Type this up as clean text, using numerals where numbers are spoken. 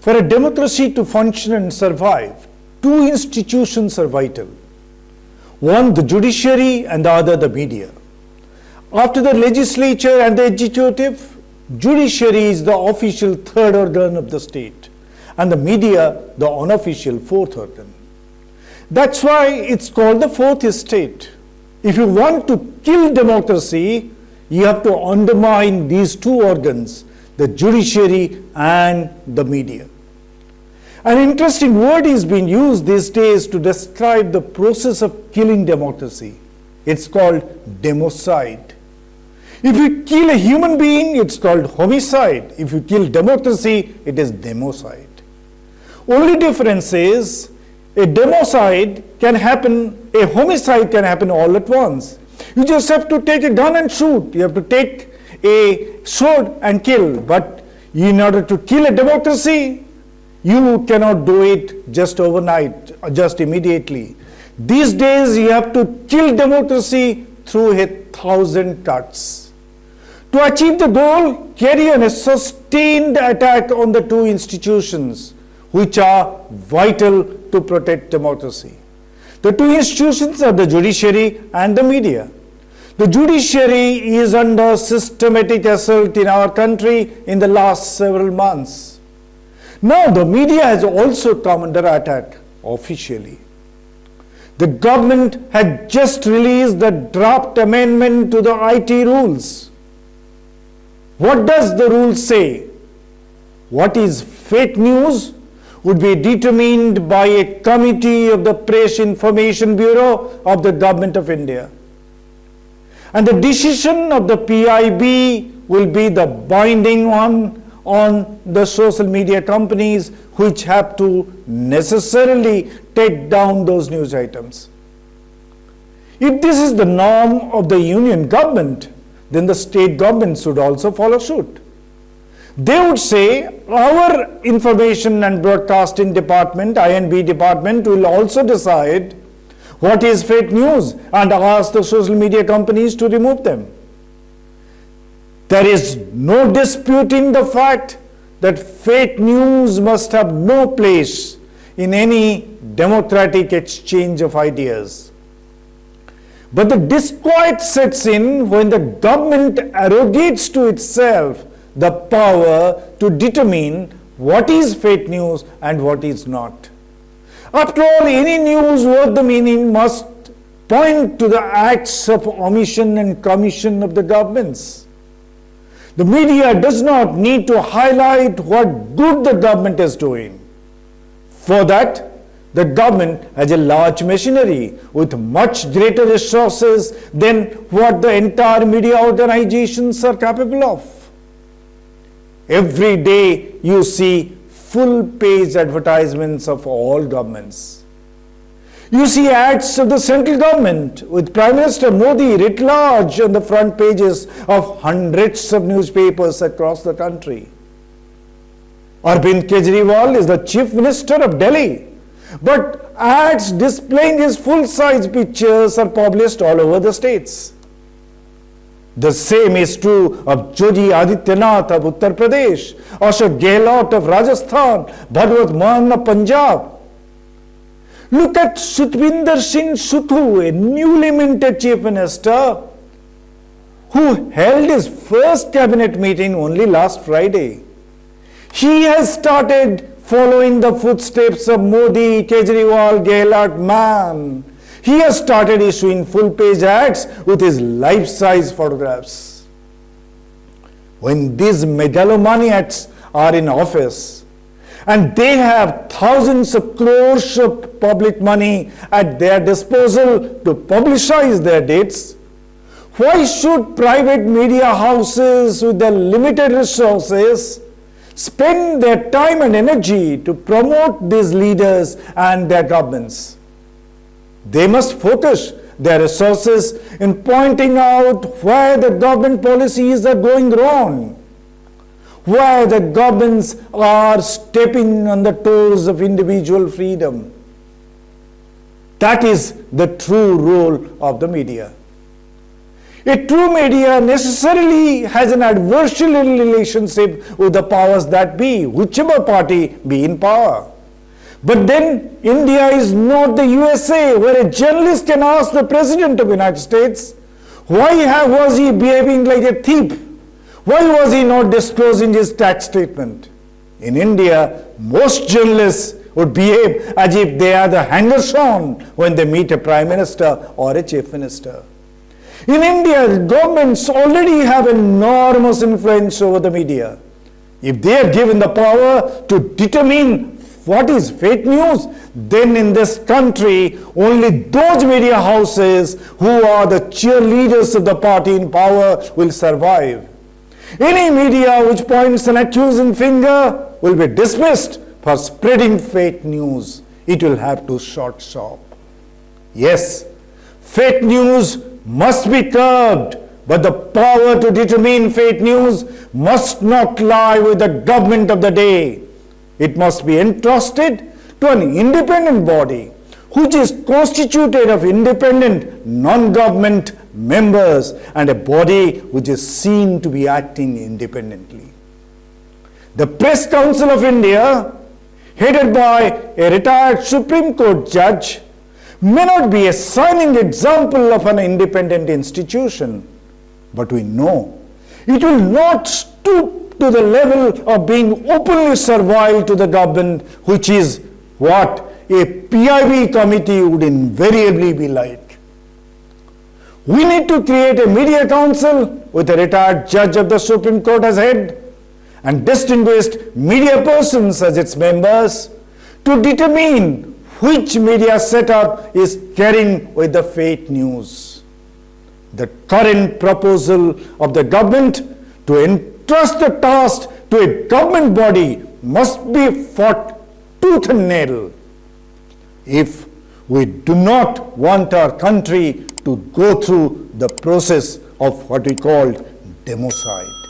For a democracy to function and survive, two institutions are vital. One, the judiciary, and the other, the media. After the legislature and the executive, judiciary is the official third organ of the state, and the media, the unofficial fourth organ. That's why it's called the fourth estate. If you want to kill democracy, you have to undermine these two organs, the judiciary and the media. An interesting word is being used these days to describe the process of killing democracy. It's called democide. If you kill a human being, it's called homicide. If you kill democracy, it is democide. Only difference is a democide can happen, a homicide can happen all at once. You just have to take a gun and shoot. You have to take a sword and kill. But in order to kill a democracy, you cannot do it just overnight, just immediately. These days, you have to kill democracy through 1,000 cuts. To achieve the goal, carry on a sustained attack on the two institutions which are vital to protect democracy. The two institutions are the judiciary and the media. The judiciary is under systematic assault in our country in the last several months. Now the media has also come under attack officially. The government had just released the draft amendment to the IT rules. What does the rule say? What is fake news would be determined by a committee of the Press Information Bureau of the Government of India. And the decision of the PIB will be the binding one on the social media companies which have to necessarily take down those news items. If this is the norm of the union government, then the state governments should also follow suit. They would say our information and broadcasting department, I&B department, will also decide what is fake news and ask the social media companies to remove them. There is no disputing the fact that fake news must have no place in any democratic exchange of ideas. But the disquiet sets in when the government arrogates to itself the power to determine what is fake news and what is not. After all, any news worth the meaning must point to the acts of omission and commission of the governments. The media does not need to highlight what good the government is doing. For that, the government has a large machinery with much greater resources than what the entire media organizations are capable of. Every day you see full-page advertisements of all governments. You see ads of the central government with Prime Minister Modi writ large on the front pages of hundreds of newspapers across the country. Arvind Kejriwal is the Chief Minister of Delhi, but ads displaying his full-size pictures are published all over the states. The same is true of Yogi Adityanath of Uttar Pradesh, Ashok Gehlot of Rajasthan, Bhagwat Mann of Punjab. Look at Sukhvinder Singh Sudhu, a newly minted Chief Minister, who held his first cabinet meeting only last Friday. He has started following the footsteps of Modi, Kejriwal, Gehlot, Mann. He has started issuing full-page ads with his life-size photographs. When these megalomaniacs are in office and they have thousands of crores of public money at their disposal to publicize their deeds, why should private media houses with their limited resources spend their time and energy to promote these leaders and their governments? They must focus their resources in pointing out where the government policies are going wrong, where the governments are stepping on the toes of individual freedom. That is the true role of the media. A true media necessarily has an adversarial relationship with the powers that be, whichever party be in power. But then India is not the USA, where a journalist can ask the President of the United States, why was he behaving like a thief? Why was he not disclosing his tax statement? In India, most journalists would behave as if they are the hangers-on when they meet a Prime Minister or a Chief Minister. In India, governments already have enormous influence over the media. If they are given the power to determine what is fake news, then in this country, only those media houses who are the cheerleaders of the party in power will survive. Any media which points an accusing finger will be dismissed for spreading fake news. It will have to shut shop. Yes, fake news must be curbed, but the power to determine fake news must not lie with the government of the day. It must be entrusted to an independent body which is constituted of independent non-government members and a body which is seen to be acting independently. The Press Council of India, headed by a retired Supreme Court judge, may not be a shining example of an independent institution, but we know it will not stoop to the level of being openly servile to the government, which is what a PIB committee would invariably be like. We need to create a media council with a retired judge of the Supreme Court as head and distinguished media persons as its members to determine which media setup is carrying with the fake news. The current proposal of the government to entrust the task to a government body must be fought tooth and nail if we do not want our country to go through the process of what we call democide.